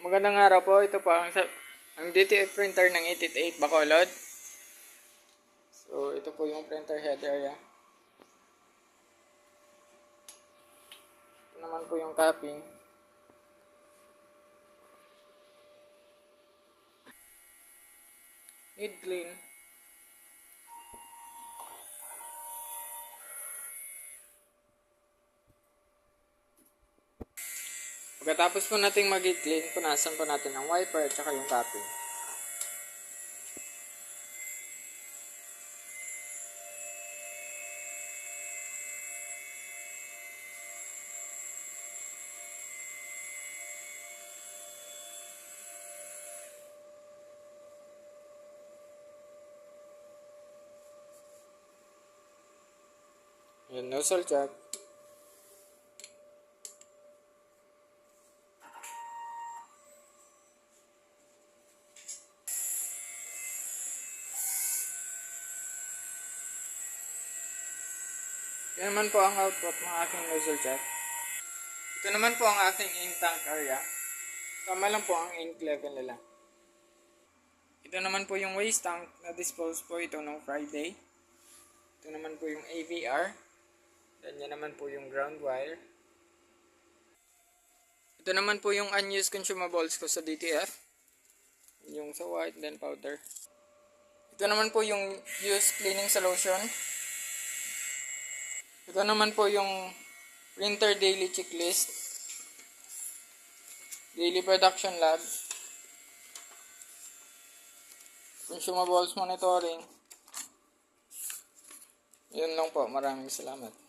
Magandang araw po. Ito po ang DTF printer ng 888 Bacolod. So, ito po yung printer head area. Ito naman po yung capping. Need clean. Pagkatapos po nating mag-clean, punasan po natin ang wiper at saka yung capping. Yung nozzle jack. Yan naman po ang output ng aking nozzle jack. Ito naman po ang aking ink tank area. Tama lang po ang ink level nila. Ito naman po yung waste tank na dispose po ito nung Friday. Ito naman po yung AVR. Yan naman po yung ground wire. Ito naman po yung unused consumables ko sa DTF. Yung sa white then powder. Ito naman po yung used cleaning solution. Ito naman po yung printer daily checklist. Daily production lab. Consumables monitoring. Yun lang po. Maraming salamat.